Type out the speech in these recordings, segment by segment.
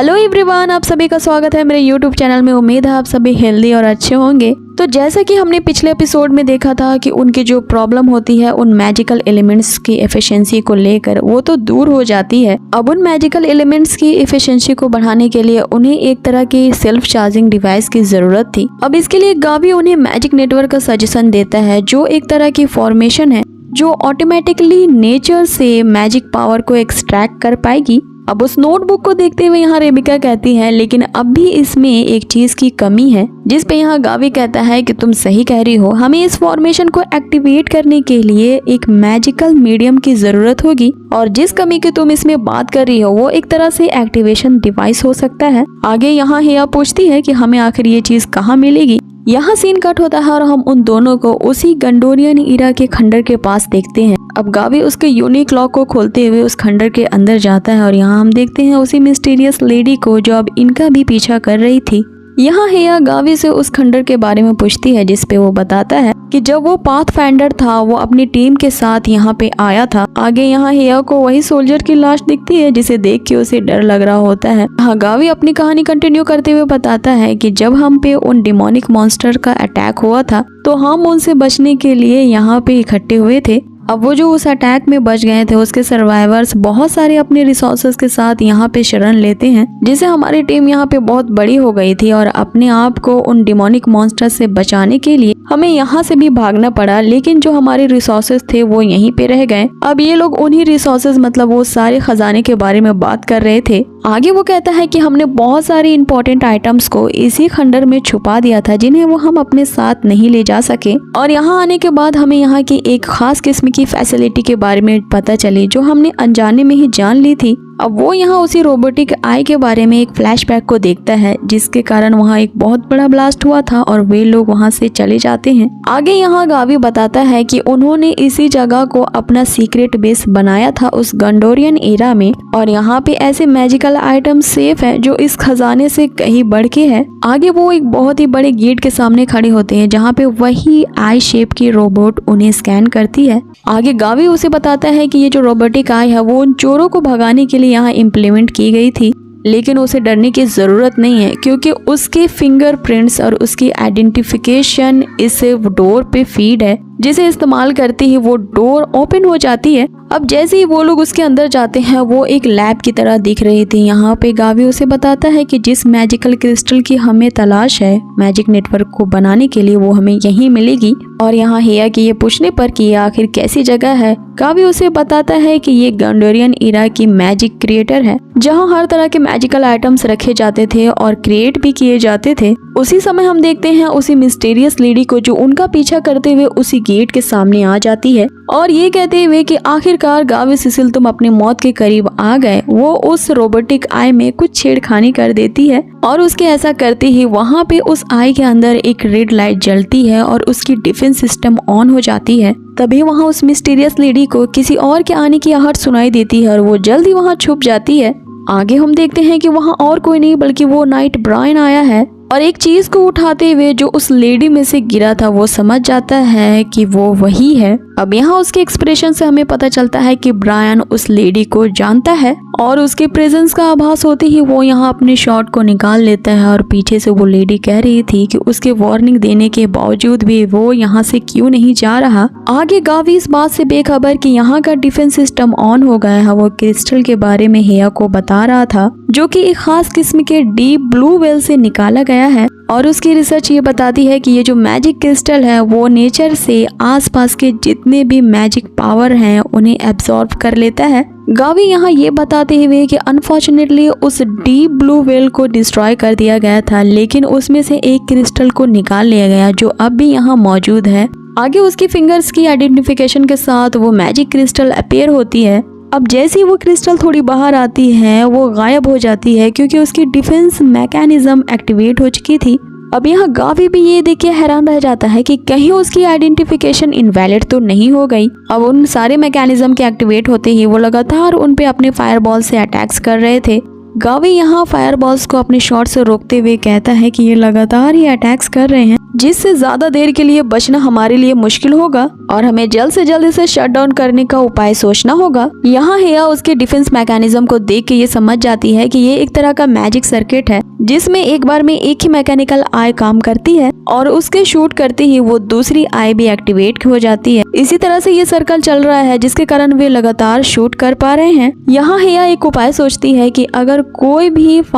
Hello everyone, आप सभी का स्वागत है मेरे यूट्यूब चैनल में। उम्मीद है आप सभी हेल्दी और अच्छे होंगे। तो जैसा कि हमने पिछले एपिसोड में देखा था कि उनकी जो प्रॉब्लम होती है उन मैजिकल एलिमेंट्स की एफिशिएंसी को लेकर, वो तो दूर हो जाती है। अब उन मैजिकल एलिमेंट्स की एफिशिएंसी को बढ़ाने के लिए उन्हें एक तरह की सेल्फ चार्जिंग डिवाइस की जरूरत थी। अब इसके लिए गावी उन्हें मैजिक नेटवर्क का सजेशन देता है, जो एक तरह की फॉर्मेशन है जो ऑटोमेटिकली नेचर से मैजिक पावर को एक्सट्रैक्ट कर पाएगी। अब उस नोटबुक को देखते हुए यहाँ रेबिका कहती है, लेकिन अब भी इसमें एक चीज की कमी है, जिस पे यहाँ गावी कहता है कि तुम सही कह रही हो, हमें इस फॉर्मेशन को एक्टिवेट करने के लिए एक मैजिकल मीडियम की जरूरत होगी, और जिस कमी की तुम इसमें बात कर रही हो वो एक तरह से एक्टिवेशन डिवाइस हो सकता है। आगे यहाँ हेया पूछती है कि हमें आखिर ये चीज कहाँ मिलेगी। यहाँ सीन कट होता है और हम उन दोनों को उसी गंडोरियन इरा के खंडर के पास देखते हैं। अब गावी उसके यूनिक लॉक को खोलते हुए उस खंडर के अंदर जाता है और यहाँ हम देखते हैं उसी मिस्टीरियस लेडी को जो अब इनका भी पीछा कर रही थी। यहाँ हेया गावी से उस खंडर के बारे में पूछती है, जिसपे वो बताता है कि जब वो पाथफाइंडर था वो अपनी टीम के साथ यहाँ पे आया था। आगे यहाँ हेया को वही सोल्जर की लाश दिखती है जिसे देख के उसे डर लग रहा होता है। हाँ, गावी अपनी कहानी कंटिन्यू करते हुए बताता है कि जब हम पे उन डिमोनिक मॉन्स्टर का अटैक हुआ था तो हम उनसे बचने के लिए यहाँ पे इकट्ठे हुए थे। अब वो जो उस अटैक में बच गए थे उसके सर्वाइवर्स बहुत सारे अपने रिसोर्सेज के साथ यहाँ पे शरण लेते हैं, जिससे हमारी टीम यहाँ पे बहुत बड़ी हो गई थी और अपने आप को उन डिमोनिक मॉन्स्टर से बचाने के लिए हमें यहाँ से भी भागना पड़ा। लेकिन जो हमारे रिसोर्सेज थे वो यहीं पे रह गए। अब ये लोग उन्हीं रिसोर्सेज मतलब वो सारे खजाने के बारे में बात कर रहे थे। आगे वो कहता है कि हमने बहुत सारी इंपॉर्टेंट आइटम्स को इसी खंडर में छुपा दिया था जिन्हें वो हम अपने साथ नहीं ले जा सके, और यहाँ आने के बाद हमें यहाँ की एक खास किस्म की फैसिलिटी के बारे में पता चली जो हमने अनजाने में ही जान ली थी। अब वो यहाँ उसी रोबोटिक आई के बारे में एक फ्लैशबैक को देखता है, जिसके कारण वहाँ एक बहुत बड़ा ब्लास्ट हुआ था और वे लोग वहाँ से चले जाते हैं। आगे यहाँ गावी बताता है कि उन्होंने इसी जगह को अपना सीक्रेट बेस बनाया था उस गंडोरियन एरा में, और यहाँ पे ऐसे मैजिकल आइटम सेफ है जो इस खजाने से कहीं बढ़ के है। आगे वो एक बहुत ही बड़े गेट के सामने खड़े होते हैं जहाँ पे वही आई शेप की रोबोट उन्हें स्कैन करती है। आगे गावी उसे बताता है कि ये जो रोबोटिक आई है वो उन चोरों को भगाने के लिए यहाँ इम्प्लीमेंट की गई थी, लेकिन उसे डरने की जरूरत नहीं है क्योंकि उसके फिंगरप्रिंट्स और उसकी आइडेंटिफिकेशन इस डोर पे फीड है, जिसे इस्तेमाल करते ही वो डोर ओपन हो जाती है। अब जैसे ही वो लोग उसके अंदर जाते हैं वो एक लैब की तरह दिख रही थी। यहाँ पे गावी उसे बताता है कि जिस मैजिकल क्रिस्टल की हमें तलाश है मैजिक नेटवर्क को बनाने के लिए वो हमें यहीं मिलेगी। और यहाँ हेया के ये पूछने पर कि ये आखिर कैसी जगह है, गावी उसे बताता है कि ये गंडोरियन इरा की मैजिक क्रिएटर है जहाँ हर तरह के मैजिकल आइटम्स रखे जाते थे और क्रिएट भी किए जाते थे। उसी समय हम देखते हैं उसी मिस्टीरियस लेडी को जो उनका पीछा करते हुए उसी गेट के सामने आ जाती है और ये कहते हुए कि आखिरकार गावी सिसिल तुम अपने मौत के करीब आ गए। वो उस रोबोटिक आई में कुछ छेड़खानी कर देती है और उसके ऐसा करते ही वहाँ पे उस आई के अंदर एक रेड लाइट जलती है और उसकी डिफेंस सिस्टम ऑन हो जाती है। तभी वहाँ उस मिस्टीरियस लेडी को किसी और के आने की आहट सुनाई देती है और वो जल्दी वहाँ छुप जाती है। आगे हम देखते हैं कि वहाँ और कोई नहीं बल्कि वो नाइट ब्रायन आया है और एक चीज को उठाते हुए जो उस लेडी में से गिरा था वो समझ जाता है कि वो वही है। अब यहाँ उसके एक्सप्रेशन से हमें पता चलता है कि ब्रायन उस लेडी को जानता है और उसके प्रेजेंस का आभास होते ही वो यहाँ अपने शॉट को निकाल लेता है और पीछे से वो लेडी कह रही थी कि उसके वार्निंग देने के बावजूद भी वो यहाँ से क्यों नहीं जा रहा। आगे गावी इस बात से बेखबर कि यहाँ का डिफेंस सिस्टम ऑन हो गया है वो क्रिस्टल के बारे में हेया को बता रहा था, जो कि एक खास किस्म के डीप ब्लू वेल से निकाला गया है। और उसकी रिसर्च ये बताती है कि ये जो मैजिक क्रिस्टल है वो नेचर से आसपास के जितने भी मैजिक पावर हैं उन्हें एब्जॉर्ब कर लेता है। गावी यहाँ ये बताते हुए कि अनफॉर्चुनेटली उस डीप ब्लू वेल को डिस्ट्रॉय कर दिया गया था, लेकिन उसमें से एक क्रिस्टल को निकाल लिया गया जो अब भी यहाँ मौजूद है। आगे उसकी फिंगर्स की आइडेंटिफिकेशन के साथ वो मैजिक क्रिस्टल अपीयर होती है। अब जैसे ही वो क्रिस्टल थोड़ी बाहर आती है वो गायब हो जाती है क्योंकि उसकी डिफेंस मैकेनिज्म एक्टिवेट हो चुकी थी। अब यहाँ गावी भी ये देख के हैरान रह जाता है कि कहीं उसकी आइडेंटिफिकेशन इनवैलिड तो नहीं हो गई। अब उन सारे मैकेनिज्म के एक्टिवेट होते ही वो लगातार उन पे अपने फायरबॉल से अटैक्स कर रहे थे। गावी यहाँ फायरबॉल्स को अपने शॉट से रोकते हुए कहता है कि ये लगातार ये अटैक्स कर रहे हैं जिससे ज्यादा देर के लिए बचना हमारे लिए मुश्किल होगा और हमें जल्द से जल्द इसे शट डाउन करने का उपाय सोचना होगा। यहाँ हेया उसके डिफेंस मैकेनिज्म को देख के ये समझ जाती है कि ये एक तरह का मैजिक सर्किट है जिसमें एक बार में एक ही मैकेनिकल आई काम करती है और उसके शूट करते ही वो दूसरी आई भी एक्टिवेट हो जाती है। इसी तरह से ये सर्कल चल रहा है जिसके कारण वे लगातार शूट कर पा रहे हैं। यहाँ हेया एक उपाय सोचती है कि अगर कोई भी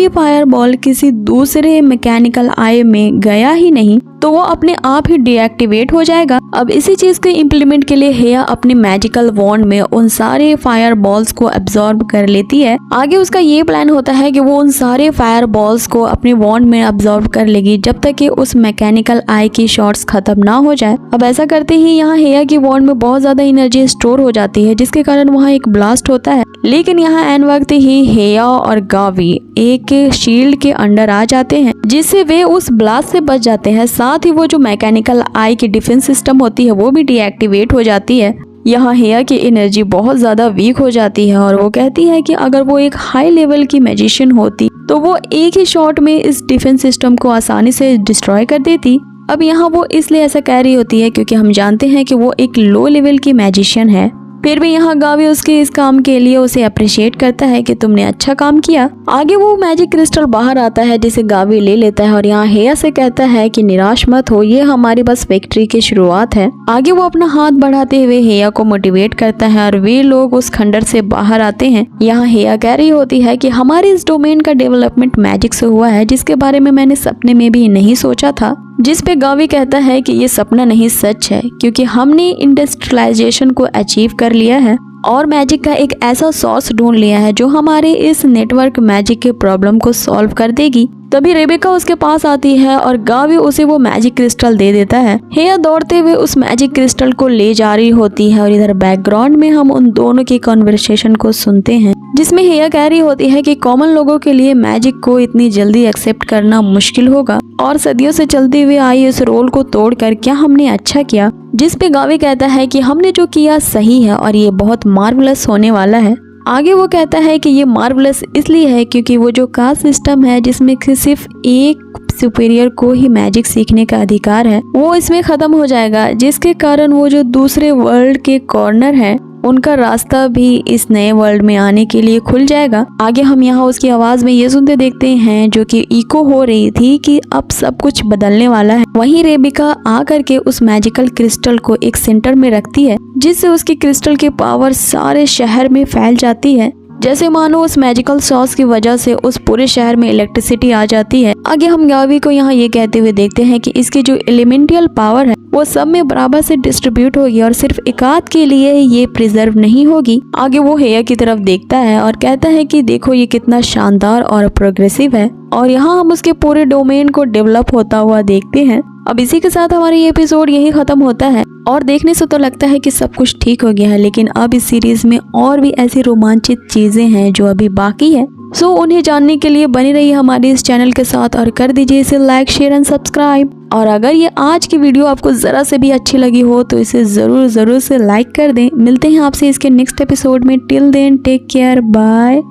फायर बॉल किसी दूसरे मैकेनिकल आई में गया ही नहीं तो वो अपने आप ही डीएक्टिवेट हो जाएगा। अब इसी चीज को इम्प्लीमेंट के लिए हेया अपने मैजिकल वॉन्ड में उन सारे फायर बॉल्स को एब्जॉर्ब कर लेती है। आगे उसका ये प्लान होता है कि वो उन सारे फायर बॉल्स को अपने वॉन्ड में एब्जॉर्ब कर लेगी जब तक कि उस मैकेनिकल आई की शॉट्स खत्म ना हो जाए। अब ऐसा करते ही यहाँ हेया की वॉन्ड में बहुत ज्यादा एनर्जी स्टोर हो जाती है जिसके कारण वहाँ एक ब्लास्ट होता है। लेकिन यहाँ एन वक्त ही हेया और गावी एक शील्ड के अंडर आ जाते हैं जिससे वे उस ब्लास्ट से बच जाते हैं। साथ ही वो जो मैकेनिकल आई की डिफेंस सिस्टम होती है वो भी डीएक्टिवेट हो जाती है। यहाँ हेया की एनर्जी बहुत ज्यादा वीक हो जाती है और वो कहती है कि अगर वो एक हाई लेवल की मैजिशियन होती तो वो एक ही शॉट में इस डिफेंस सिस्टम को आसानी से डिस्ट्रॉय कर देती। अब यहाँ वो इसलिए ऐसा कह रही होती है क्योंकि हम जानते हैं कि वो एक लो लेवल की मैजिशियन है। फिर भी यहाँ गावी उसके इस काम के लिए उसे अप्रिशिएट करता है कि तुमने अच्छा काम किया। आगे वो मैजिक क्रिस्टल बाहर आता है जिसे गावी ले लेता है और यहाँ हेया से कहता है कि निराश मत हो, ये हमारी बस विक्ट्री की शुरुआत है। आगे वो अपना हाथ बढ़ाते हुए हेया को मोटिवेट करता है और वे लोग उस खंडर से बाहर आते हैं। यहाँ हेया कह रही होती है कि हमारे इस डोमेन का डेवलपमेंट मैजिक से हुआ है जिसके बारे में मैंने सपने में भी नहीं सोचा था। जिस पे गावी कहता है कि ये सपना नहीं सच है क्योंकि हमने इंडस्ट्रियलाइजेशन को अचीव कर लिया है और मैजिक का एक ऐसा सोर्स ढूंढ लिया है जो हमारे इस नेटवर्क मैजिक के प्रॉब्लम को सॉल्व कर देगी। तभी रेबेका उसके पास आती है और गावी उसे वो मैजिक क्रिस्टल दे देता है। हेया दौड़ते हुए उस मैजिक क्रिस्टल को ले जा रही होती है और इधर बैकग्राउंड में हम उन दोनों की कॉन्वर्सेशन को सुनते हैं जिसमें हेया कह रही होती है कि कॉमन लोगों के लिए मैजिक को इतनी जल्दी एक्सेप्ट करना मुश्किल होगा और सदियों से चलते हुए आई इस रोल को तोड़कर क्या हमने अच्छा किया। जिस पे गावी कहता है कि हमने जो किया सही है और ये बहुत मार्वलस होने वाला है। आगे वो कहता है कि ये मार्वलस इसलिए है क्योंकि वो जो कास्ट सिस्टम है जिसमें सिर्फ एक सुपीरियर को ही मैजिक सीखने का अधिकार है वो इसमें खत्म हो जाएगा, जिसके कारण वो जो दूसरे वर्ल्ड के कॉर्नर है उनका रास्ता भी इस नए वर्ल्ड में आने के लिए खुल जाएगा। आगे हम यहाँ उसकी आवाज में ये सुनते देखते हैं जो कि इको हो रही थी कि अब सब कुछ बदलने वाला है। वहीं रेबिका आकर के उस मैजिकल क्रिस्टल को एक सेंटर में रखती है जिससे उसकी क्रिस्टल की पावर सारे शहर में फैल जाती है, जैसे मानो उस मैजिकल सॉस की वजह से उस पूरे शहर में इलेक्ट्रिसिटी आ जाती है। आगे हम गावी को यहाँ ये कहते हुए देखते हैं कि इसकी जो एलिमेंटियल पावर है वो सब में बराबर से डिस्ट्रीब्यूट होगी और सिर्फ एकाध के लिए ये प्रिजर्व नहीं होगी। आगे वो हेया की तरफ देखता है और कहता है कि देखो ये कितना शानदार और प्रोग्रेसिव है और यहाँ हम उसके पूरे डोमेन को डेवलप होता हुआ देखते हैं। अब इसी के साथ हमारा ये एपिसोड यही खत्म होता है और देखने से तो लगता है कि सब कुछ ठीक हो गया है, लेकिन अब इस सीरीज में और भी ऐसी रोमांचित चीजें हैं जो अभी बाकी है। सो उन्हें जानने के लिए बने रहिए हमारे इस चैनल के साथ और कर दीजिए इसे लाइक, शेयर एंड सब्सक्राइब। और अगर ये आज की वीडियो आपको जरा से भी अच्छी लगी हो तो इसे जरूर से लाइक कर दें। मिलते हैं आपसे इसके नेक्स्ट एपिसोड में। Till then take care, bye.